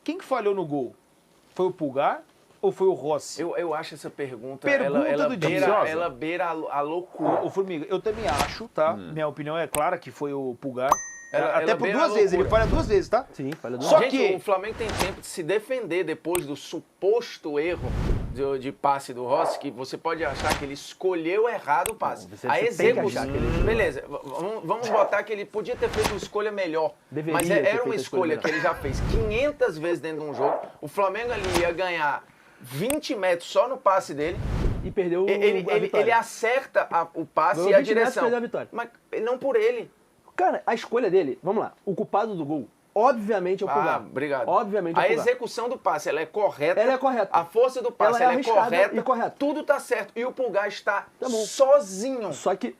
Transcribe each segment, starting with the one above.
Quem que falhou no gol? Foi o Pulgar ou foi o Rossi? Eu acho essa pergunta Do dia. ela beira a loucura. O Formiga, eu também acho, tá? Minha opinião é clara que foi o Pulgar. Ela Até por beira a 2 vezes, ele loucura. falha 2 vezes, tá? Sim, falha do Só Gente, que- o Flamengo tem tempo de se defender depois do suposto erro de passe do Rossi, que você pode achar que ele escolheu errado o passe. Você A tem que execução. achar que ele- Beleza, vamos botar que ele podia ter feito uma escolha melhor. Deveria Mas ter era feito uma a escolha escolha que ele já fez 500 vezes dentro de um jogo. O Flamengo ali ia ganhar 20 metros só no passe dele. E perdeu a vitória. Ele acerta o passe Ganhou e a 20 metros, direção. perdeu a vitória. Mas não por ele. Cara, a escolha dele, vamos lá, o culpado do gol, obviamente é o Pulgar. Obrigado. Obviamente é o A Pulgar. execução do passe, ela é correta. Ela é correta. A força do passe, Ela ela é é arriscada e correta. Tudo tá certo. E o Pulgar está Tá bom. sozinho. Só que...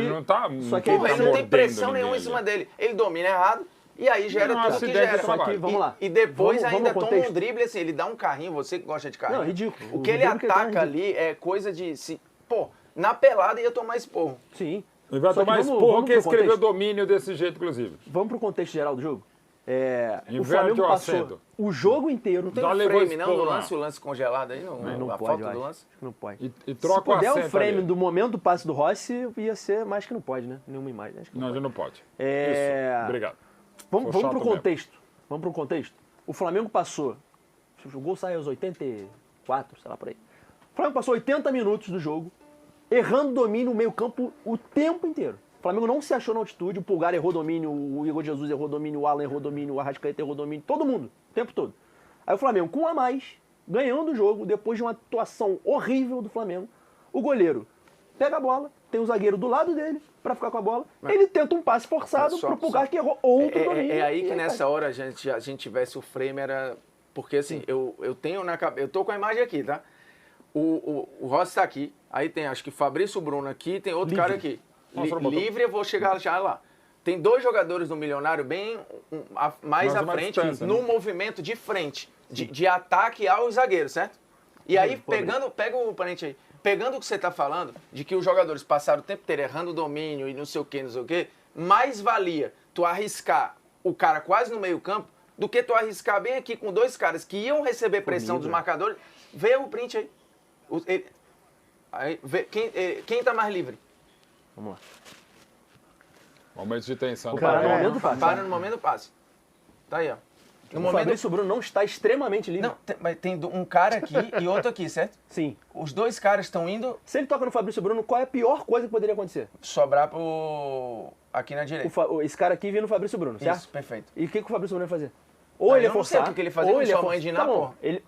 não tá... Só que não Pô, tá ele não tem mordendo pressão ninguém nenhuma em ali. cima dele. Ele domina errado e aí gera Não, tudo que acidente gera. de trabalho. Só que, vamos lá. E depois Vamos ainda ao toma contexto. um drible assim, ele dá um carrinho, você que gosta de carrinho. Não, ridículo. O O que ele drible que ele dá é ataca ali é coisa de... Pô, na pelada ia tomar esporro. Sim. Ele vai Só que tomar vamos esporro pro que escreveu contexto. domínio desse jeito, inclusive. Vamos pro contexto geral do jogo? O Inverte Flamengo o passou acento. o jogo inteiro... Tem Já um levou frame, não? esporro Do lá. lance, o lance congelado aí? Não a pode, foto eu do acho. lance? Não pode. E troca Se puder o o acento frame ali. do momento do passe do Rossi, ia ser... Mas que não pode, né? Nenhuma imagem. Acho que Não, já não pode. É... Isso, obrigado. Vamos Sou pro chato mesmo. contexto. Vamos pro contexto. O Flamengo passou... O gol saiu aos 84, sei lá, por aí. O Flamengo passou 80 minutos do jogo, errando domínio no meio campo o tempo inteiro. O Flamengo não se achou na altitude, o Pulgar errou domínio, o Igor Jesus errou domínio, o Alan errou domínio, o Arrascaeta errou domínio, todo mundo, o tempo todo. Aí o Flamengo, com um a mais, ganhando o jogo, depois de uma atuação horrível do Flamengo, o goleiro pega a bola, tem o zagueiro do lado dele pra ficar com a bola, ele tenta um passe forçado pro Pulgar que errou outro domínio. É aí e que aí nessa hora a gente tivesse o frame, era... Porque assim, eu tenho na cabeça... Eu tô com a imagem aqui, tá? O Rossi tá aqui, aí tem acho que Fabrício Bruno aqui, tem outro cara aqui. Nossa, botou. Livre, eu vou chegar já lá. Tem 2 jogadores do Milionário bem mais Mais à uma frente, distância, no né? movimento de frente, de ataque aos zagueiros, certo? E aí, pega o parente aí, pegando o que você tá falando, de que os jogadores passaram o tempo inteiro errando o domínio e não sei o que, mais valia tu arriscar o cara quase no meio campo do que tu arriscar bem aqui com 2 caras que iam receber pressão dos marcadores. Vê o print aí. Quem tá mais livre? Vamos lá. Momento de tensão. Para no momento do passe. Para no momento do passe. Tá aí, ó. No O momento... Fabrício Bruno não está extremamente livre. Não, mas tem um cara aqui e outro aqui, certo? Sim. Os 2 caras estão indo Se ele toca no Fabrício Bruno, qual é a pior coisa que poderia acontecer? sobrar aqui na direita. Esse cara aqui vindo no Fabrício Bruno, certo? Isso, perfeito. E o que o Fabrício Bruno ia fazer? Ou Ah, ele ia eu não sei forçar. o que ele ia fazer ou com ele ia sua mãe de forçar. Iná, Tá bom, porra.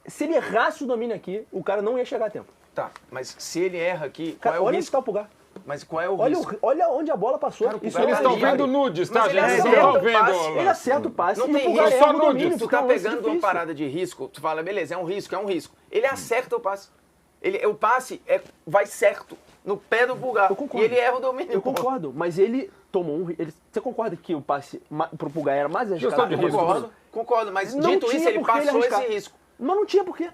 se ele errasse o domínio aqui, o cara não ia chegar a tempo. Tá, mas se ele erra aqui, qual Cara, é o olha onde risco? está o Pulgar. Mas qual é o Olha, risco? olha onde a bola passou. Cara, o Isso Pulgar Eles é estão livre. vendo nudes, tá, Mas ele gente? Eles acerta não o estão vendo. passe, lá. Ele acerta o passe Não e tem o Pulgar risco. erra Só o domínio. nudes. Tu fica tá um lance pegando uma difícil. parada de risco, tu fala, beleza, é um risco. Ele acerta o passe. O passe vai certo, no pé do Pulgar. Eu concordo. E ele erra o domínio. Eu concordo, mas ele tomou um... Você concorda que o passe pro Pulgar era mais Gestão arriscado? de risco. Concordo, mas Não dito tinha isso, ele por que ele passou arriscar. esse risco. Mas não tinha porquê.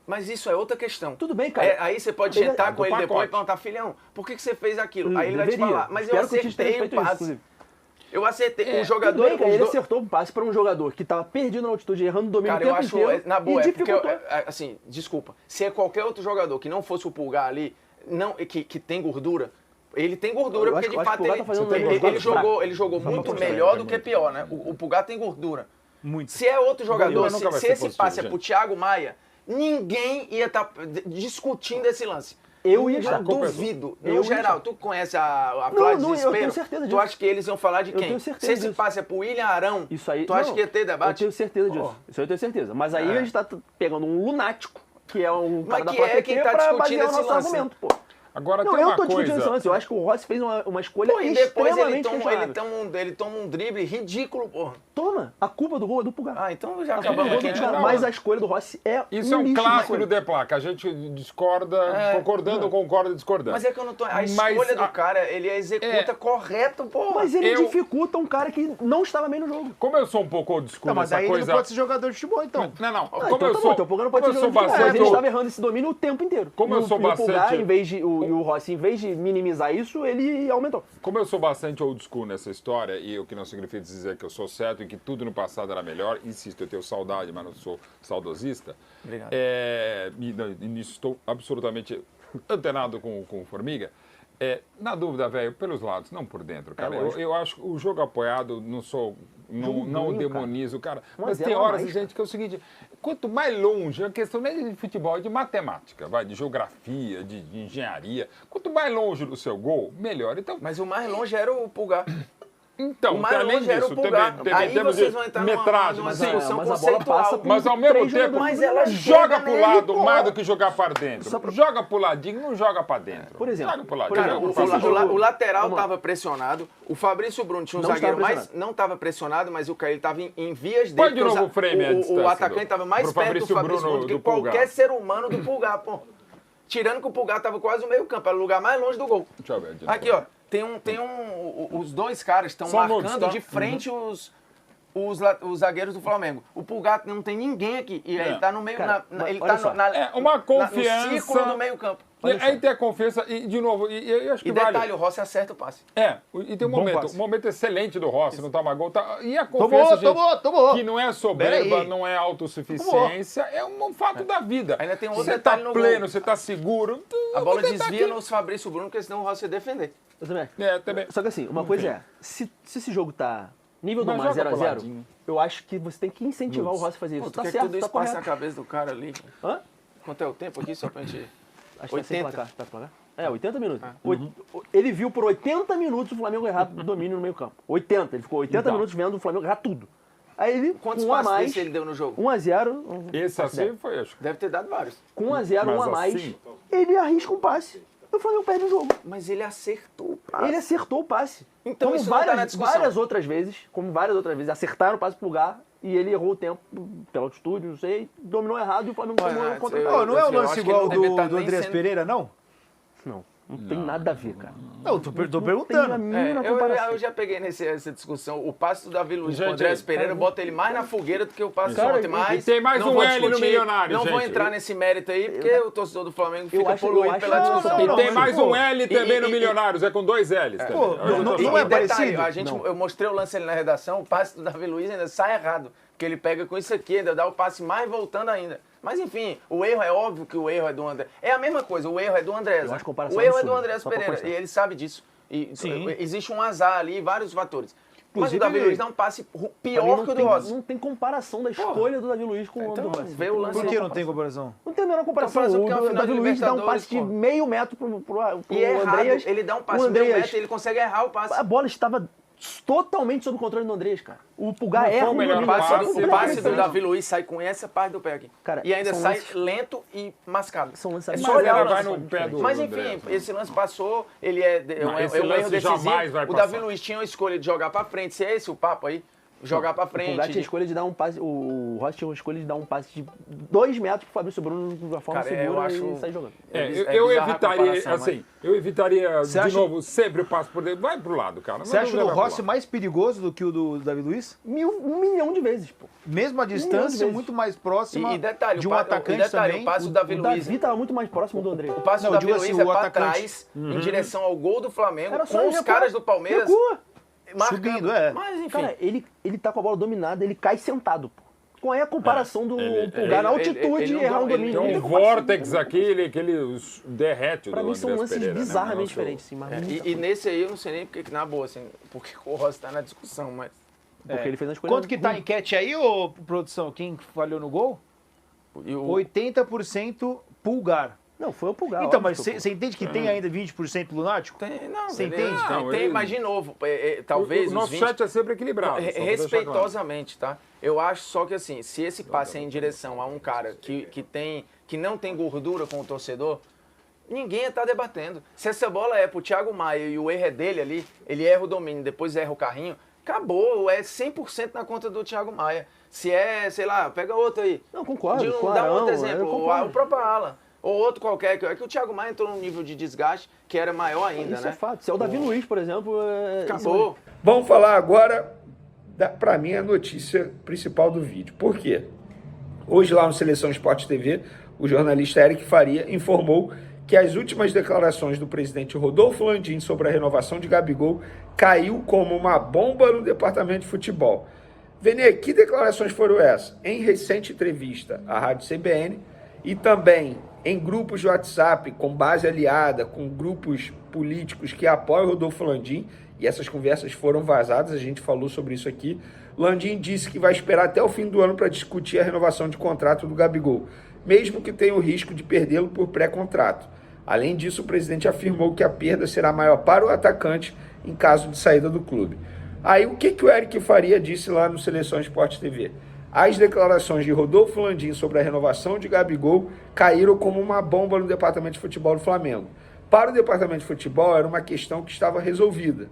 Mas isso é outra questão. Tudo bem, cara. Aí você pode Ele- sentar do com ele depois pacote. e perguntar, filhão, por que você fez aquilo? Aí ele vai te Deveria. falar, mas eu Espero que eu te tenha acertei o feito isso, passe. inclusive. Eu acertei. O Tudo jogador... bem, cara, os ele do- acertou um passe para um jogador que estava perdido na altitude, errando o domínio Cara, o eu tempo acho, inteiro. na boa, e porque, dificultou. assim, desculpa, se é qualquer outro jogador que não fosse o Pulgar ali, não, que tem gordura, ele tem gordura, Eu porque acho- de eu acho fato que o Pulgar tá fazendo um ele negócio fraco. jogou Só muito pra melhor mostrar, do que pior, né? O Pulgar tem gordura. Muito. Se é outro jogador, Gordura nunca vai se ser esse positivo, passe é gente. pro Thiago Maia, ninguém ia estar discutindo esse lance. Eu ia estar. Duvido. Eu No ia geral, estar. tu conhece a Não, Flávia não, eu Desespero? tenho certeza Tu disso. acha que eles iam falar de Eu quem? tenho certeza Se esse disso. passe é pro William Arão, Isso aí, tu acha não, que ia ter debate? Eu tenho certeza disso. Pô. Isso aí eu tenho certeza. Mas aí a gente tá pegando um lunático, que é um cara da que é plateia, quem tá pra discutindo basear o esse nosso lance. argumento, pô. Agora Não, tem eu uma tô discutindo esse coisa... lance. Eu acho que o Rossi fez uma escolha Pô, e depois extremamente questionável. ele toma um drible ridículo, porra. Toma, a culpa do gol é do Pulgar. Ah, então já A culpa acabamos do aqui. gol é do né? Pulgar. não. Mas a escolha do Rossi é Isso é um lixo de clássico escolha. do Deplaca. A gente discorda, concordando, concorda, discordando. Mas é que eu não tô... A Mas escolha do a- cara, ele executa correto, porra. Mas ele Eu- dificulta um cara que não estava bem no jogo. Como eu sou um pouco old school Não, mas nessa aí ele coisa... não pode ser jogador de futebol, então. Não, não. Ah, Como então eu tá sou... bom, então o Pulgar não pode como ser eu sou jogador de futebol. Mas ele bastante... estava errando esse domínio o tempo inteiro. Como eu sou E o Pulgar, bastante- em vez de... o Rossi, em vez de minimizar isso, ele aumentou. Como eu sou bastante old school nessa história, e o que não significa dizer que eu sou certo e que tudo no passado era melhor, insisto, eu tenho saudade, mas não sou saudosista. Obrigado. E nisso estou absolutamente antenado com o Formiga. Na dúvida, velho, pelos lados, não por dentro, cara. Eu acho que o jogo apoiado, não demonizo, cara. Mas tem horas, gente, que é o seguinte, quanto mais longe, a questão não é de futebol, é de matemática, de geografia, de engenharia. Quanto mais longe do seu gol, melhor. Então, Mas o mais longe era o Pulgar. Então, O mais além longe era o disso, Pulgar. Aí temos vocês vão entrar metragem, numa sim, discussão mas a bola conceitual. passa por- mas ao mesmo 3 tempo, jogadores. Mas ela joga chega pro nele, lado pô. mais do que jogar para dentro. Joga pro ladinho, não joga para dentro. Por exemplo, Joga pro ladinho. por Cara, exemplo, joga pro ladinho. o lateral estava pressionado, o Fabrício Bruno tinha um Não zagueiro estava mais. pressionado. Não estava pressionado, mas o cara estava em vias dele. Põe de porque novo o frame à distância o atacante estava mais pro perto Fabrício do Fabrício Bruno Bruno do que do Pulgar. qualquer ser humano do Pulgar, pô. Tirando que o Pulgar estava quase no meio campo, era o lugar mais longe do gol. Deixa eu ver. de Aqui, novo. ó, os dois caras estão Só nudes, marcando tá? de frente os zagueiros do Flamengo. O Pulgar não tem ninguém aqui. E ele tá no meio. Cara, Ele olha tá só. Uma no confiança. círculo do meio campo. E aí tem a confiança, e de novo, e eu acho que E detalhe, vale. o Rossi acerta o passe. E tem um Bom momento, passe. um momento excelente do Rossi, não toma gol. E a confiança, Tomou. que não é Pera soberba, aí. não é autossuficiência, é um fato da vida. Ainda tem outro Você tá detalhe no pleno, gol. você tá seguro. A bola vou tentar desvia aqui. nos Fabrício Bruno, porque senão o Rossi ia defender. Eu também. Também. Só que assim, uma coisa é, se esse jogo tá nível do Mas mar joga pro 0x0, ladinho. eu acho que você tem que incentivar o Rossi a fazer isso. Pô, tu Tá quer que certo, tudo tá isso passe na correto. cabeça do cara ali? Hã? Quanto é o tempo aqui, só pra gente... Acho que tá sem 80. placar. Tá placar? 80 minutos. Ele viu por 80 minutos o Flamengo errar domínio no meio campo. 80. Ele ficou 80 minutos vendo o Flamengo errar tudo. Aí ele, Quantos com 1 a passes mais, desse ele deu no jogo? 1x0. Esse assim foi, acho. Deve ter dado vários. Com 1x0, 1 a Mas mais, assim- ele arrisca um passe. E o Flamengo perde o jogo. Mas ele acertou o passe. Ele acertou o passe. Então como isso não tá na discussão. várias outras vezes, acertaram o passe pro lugar e ele errou o tempo pela altitude, não sei, dominou errado e o Flamengo Olha, tomou contra eu- Pô, não é um eu lance acho que igual ele não deve do tá nem Andrés sendo- Pereira, não? Não tem nada a ver, cara. Não, tô Tem a perguntando. mínima comparação. eu já peguei essa discussão. O passe do Davi Luiz com o Gente, Andrés Pereira bota ele mais na fogueira do que o passe Cara, ontem. Mas e tem mais não um vou L no discutir, Milionário, Não vou gente. entrar nesse mérito aí, porque o torcedor do Flamengo fica acho- eu poluído acho- pela não, discussão. não, E não, tem mas, mais pô, um L também no Milionários, é com 2 L's também. Pô, Eu não- tô não falando. é detalhe, parecido? eu mostrei o lance ali na redação, o passe do Davi Luiz ainda sai errado. Porque ele pega com isso aqui, ainda dá o passe mais voltando ainda. Mas enfim, o erro é óbvio que o erro é do André. É a mesma coisa, o erro é do Andrés. Eu acho comparação O erro é do absurda, Andrés só pra Pereira, constar. e ele sabe disso. E Sim. existe um azar ali, vários fatores. Mas Inclusive, o Davi Luiz dá um passe Pra mim, pior que o do Rossi. Não tem comparação da escolha do Davi Luiz com o do Então, Rossi. vê o lance Por aí. que não tem comparação? Não tem a menor comparação. Então, faz o que é uma O final Davi de Luiz dá um Libertadores, passe de pô. meio metro pro E é errado, Andreas. ele dá um O passe de meio Andreas- metro e ele consegue errar o passe. A bola estava totalmente sob o controle do Andrés, cara. O Pulgar Não foi erra o um melhor domínio. passe, O passe do Davi Luiz sai com essa parte do pé aqui. Cara, e ainda são sai lances- lento e mascado. São lances É absurdos. só Mas olhar ela o vai lance. no pé do Mas enfim, Andrés, né? esse lance passou, ele é Não, um esse erro lance decisivo. jamais vai O Davi passar. Luiz tinha a escolha de jogar pra frente, se é esse o papo aí, jogar pra O Pulgar frente. tinha a escolha de dar um passe. O Rossi tinha a escolha de dar um passe de 2 metros pro Fabrício Bruno de uma forma Cara, eu segura acho- e sair jogando. Eu bizarra a evitaria, comparação, assim, eu evitaria, Você de acha- novo, sempre o passo por dentro. Vai pro lado, cara. Você acha o do Rossi mais perigoso do que o do Davi Luiz? 1 milhão de vezes, pô. Mesmo a milhão de distância, vezes. muito mais próxima E detalhe, de um o atacante também. o passe do Davi O Luiz. Davi tava muito mais próximo do André. O passe Não, do eu Davi digo Luiz assim, é o pra atacante. trás, em direção ao gol do Flamengo, Era só com ele os recuar. caras do Palmeiras Recua. marcando. Subindo, é. Mas enfim. Cara, ele tá com a bola dominada, ele cai sentado, pô. Qual é a comparação do Pulgar na altitude ele e não errar um dá- ele domínio? tem Tem Não um tem comparação. vórtex aqui, que ele derrete o Pra do mim são Andrés lances Pereira, né? bizarramente Nosso- diferentes, sim, mas muito- E nesse aí eu não sei nem porque, na boa, assim, porque o Rossi tá na discussão, mas. porque ele fez uma escolha. Quanto que tá a ruim. enquete aí, ô produção? Quem falhou no gol? E o, 80% Pulgar. Não, foi o Pulgar. Então, óbvio mas que foi o você entende que tem ainda 20% lunático? tem, não, Você beleza, entende? Tem, Não, tem, ele- mas de novo, talvez O os nosso 20 chat é sempre equilibrado. só pra deixar claro. respeitosamente, tá? Eu acho só que assim, se esse passe é em direção a um cara que não tem gordura com o torcedor, ninguém ia estar debatendo. Se essa bola é pro Thiago Maia e o erro é dele ali, ele erra o domínio, depois erra o carrinho, acabou, é 100% na conta do Thiago Maia. Se é, sei lá, pega outro aí. Não, concordo, Dá com um Arão, outro eu exemplo, concordo. o próprio Alan. Ou outro qualquer, é que o Thiago Maia entrou num nível de desgaste que era maior ainda, Isso né? é fato. Se é o Davi Luiz, por exemplo, Acabou. Vamos falar agora, para mim, a notícia principal do vídeo. Por quê? Hoje, lá no Seleção Esporte TV, o jornalista Eric Faria informou que as últimas declarações do presidente Rodolfo Landim sobre a renovação de Gabigol caiu como uma bomba no departamento de futebol. Vene, que declarações foram essas? Em recente entrevista à Rádio CBN e também em grupos de WhatsApp com base aliada, com grupos políticos que apoiam o Rodolfo Landim, e essas conversas foram vazadas, a gente falou sobre isso aqui. Landim disse que vai esperar até o fim do ano para discutir a renovação de contrato do Gabigol, mesmo que tenha o risco de perdê-lo por pré-contrato. Além disso, o presidente afirmou que a perda será maior para o atacante em caso de saída do clube. Aí o que o Eric Faria disse lá no Seleção Esporte TV? As declarações de Rodolfo Landim sobre a renovação de Gabigol caíram como uma bomba no departamento de futebol do Flamengo. Para o departamento de futebol era uma questão que estava resolvida.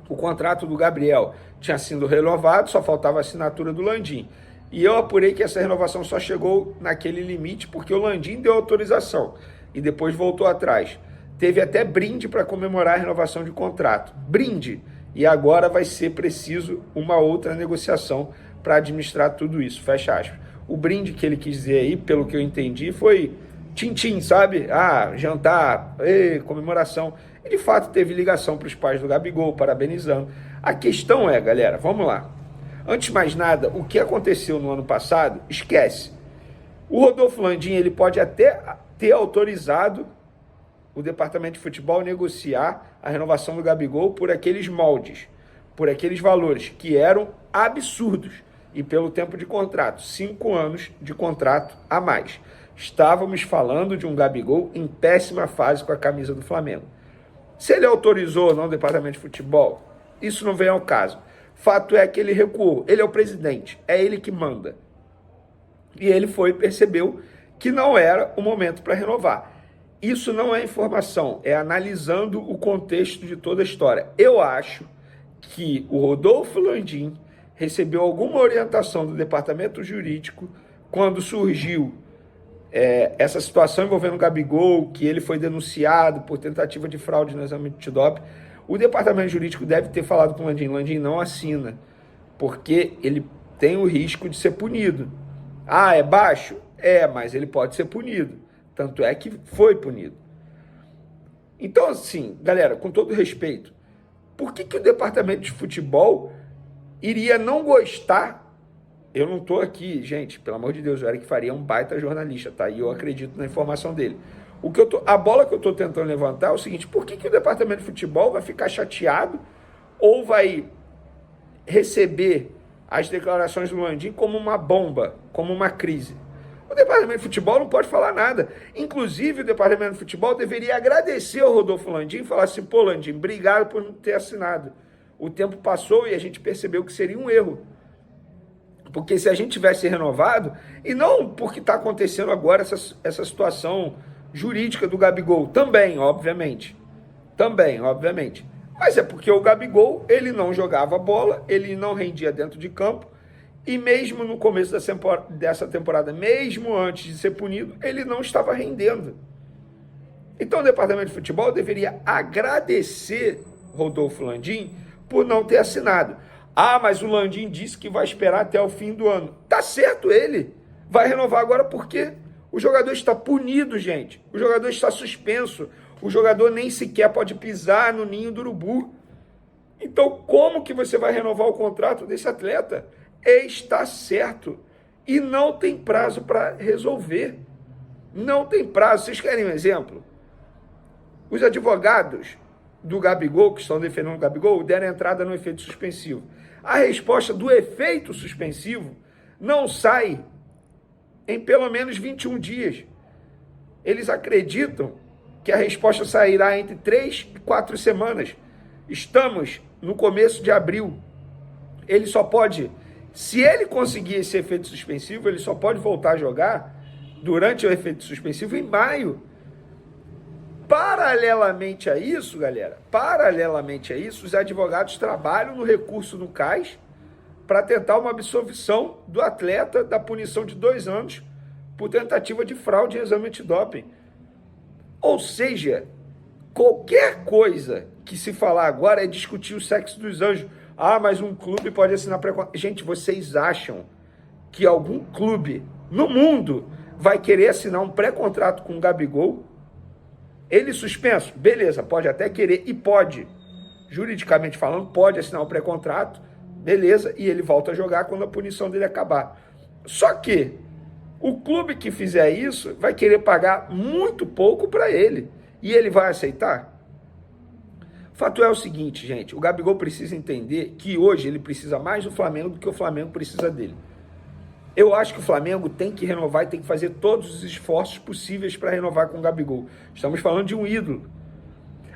O contrato do Gabriel tinha sido renovado, só faltava a assinatura do Landim. E eu apurei que essa renovação só chegou naquele limite porque o Landim deu autorização e depois voltou atrás. Teve até brinde para comemorar a renovação de contrato. Brinde! E agora vai ser preciso uma outra negociação para administrar tudo isso, fecha aspas. O brinde que ele quis dizer aí, pelo que eu entendi, foi tchim-tchim, sabe? Jantar, comemoração. E de fato teve ligação para os pais do Gabigol, parabenizando. A questão é, galera, vamos lá. Antes de mais nada, o que aconteceu no ano passado, esquece. O Rodolfo Landim, ele pode até ter autorizado o departamento de futebol a negociar a renovação do Gabigol por aqueles moldes, por aqueles valores que eram absurdos. E pelo tempo de contrato, 5 anos de contrato a mais. Estávamos falando de um Gabigol em péssima fase com a camisa do Flamengo. Se ele autorizou ou não o departamento de futebol, isso não vem ao caso. Fato é que ele recuou. Ele é o presidente, é ele que manda. E ele percebeu que não era o momento para renovar. Isso não é informação, é analisando o contexto de toda a história. Eu acho que o Rodolfo Landim recebeu alguma orientação do departamento jurídico quando surgiu essa situação envolvendo o Gabigol, que ele foi denunciado por tentativa de fraude no exame de antidoping. O departamento jurídico deve ter falado com o Landim. Landim não assina, porque ele tem o risco de ser punido. É baixo? Mas ele pode ser punido. Tanto é que foi punido. Então, assim, galera, com todo respeito, por que o departamento de futebol iria não gostar? Eu não estou aqui, gente, pelo amor de Deus, o Eric Faria é um baita jornalista, tá? E eu acredito na informação dele. A bola que eu estou tentando levantar é o seguinte: por que o departamento de futebol vai ficar chateado ou vai receber as declarações do Landim como uma bomba, como uma crise? O departamento de futebol não pode falar nada. Inclusive, o departamento de futebol deveria agradecer ao Rodolfo Landim e falar assim: pô, Landim, obrigado por não ter assinado. O tempo passou e a gente percebeu que seria um erro. Porque se a gente tivesse renovado, e não porque está acontecendo agora essa situação jurídica do Gabigol, também, obviamente. Mas é porque o Gabigol, ele não jogava bola, ele não rendia dentro de campo, e mesmo no começo dessa temporada, mesmo antes de ser punido, ele não estava rendendo. Então o departamento de futebol deveria agradecer Rodolfo Landim por não ter assinado. Mas o Landim disse que vai esperar até o fim do ano. Tá certo ele. Vai renovar agora porque o jogador está punido, gente. O jogador está suspenso. O jogador nem sequer pode pisar no ninho do urubu. Então como que você vai renovar o contrato desse atleta? Está certo. E não tem prazo para resolver. Não tem prazo. Vocês querem um exemplo? Os advogados do Gabigol, que estão defendendo o Gabigol, deram entrada no efeito suspensivo. A resposta do efeito suspensivo não sai em pelo menos 21 dias. Eles acreditam que a resposta sairá entre 3 e 4 semanas. Estamos no começo de abril. Ele só pode, se ele conseguir esse efeito suspensivo, ele só pode voltar a jogar durante o efeito suspensivo em maio. Paralelamente a isso, galera, os advogados trabalham no recurso no CAS para tentar uma absolvição do atleta da punição de 2 anos por tentativa de fraude em exame antidoping. Ou seja, qualquer coisa que se falar agora é discutir o sexo dos anjos. Mas um clube pode assinar pré-contrato. Gente, vocês acham que algum clube no mundo vai querer assinar um pré-contrato com o Gabigol? Ele suspenso? Beleza, pode até querer e pode. Juridicamente falando, pode assinar um pré-contrato, beleza, e ele volta a jogar quando a punição dele acabar. Só que o clube que fizer isso vai querer pagar muito pouco para ele. E ele vai aceitar? O fato é o seguinte, gente, o Gabigol precisa entender que hoje ele precisa mais do Flamengo do que o Flamengo precisa dele. Eu acho que o Flamengo tem que renovar e tem que fazer todos os esforços possíveis para renovar com o Gabigol. Estamos falando de um ídolo.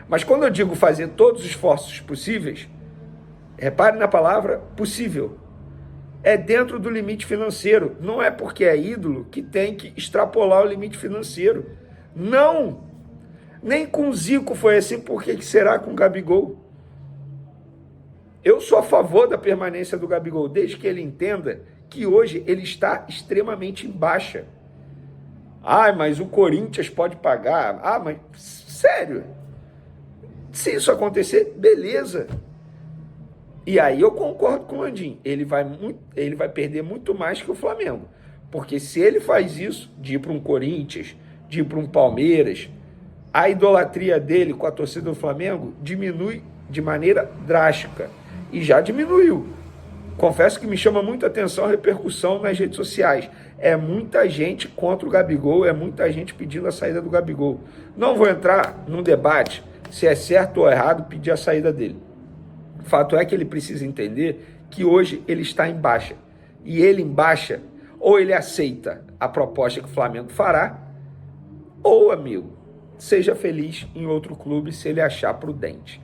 Mas quando eu digo fazer todos os esforços possíveis, repare na palavra possível. É dentro do limite financeiro. Não é porque é ídolo que tem que extrapolar o limite financeiro. Não! Nem com o Zico foi assim, por que será com o Gabigol? Eu sou a favor da permanência do Gabigol, desde que ele entenda que hoje ele está extremamente em baixa. Ah, mas o Corinthians pode pagar. Ah, mas sério? Se isso acontecer, beleza. E aí eu concordo com o Landim. Ele vai perder muito mais que o Flamengo. Porque se ele faz isso, de ir para um Corinthians, de ir para um Palmeiras, a idolatria dele com a torcida do Flamengo diminui de maneira drástica. E já diminuiu. Confesso que me chama muita atenção a repercussão nas redes sociais. É muita gente contra o Gabigol, é muita gente pedindo a saída do Gabigol. Não vou entrar num debate se é certo ou errado pedir a saída dele. O fato é que ele precisa entender que hoje ele está em baixa. E ele em baixa, ou ele aceita a proposta que o Flamengo fará, ou, amigo, seja feliz em outro clube se ele achar prudente.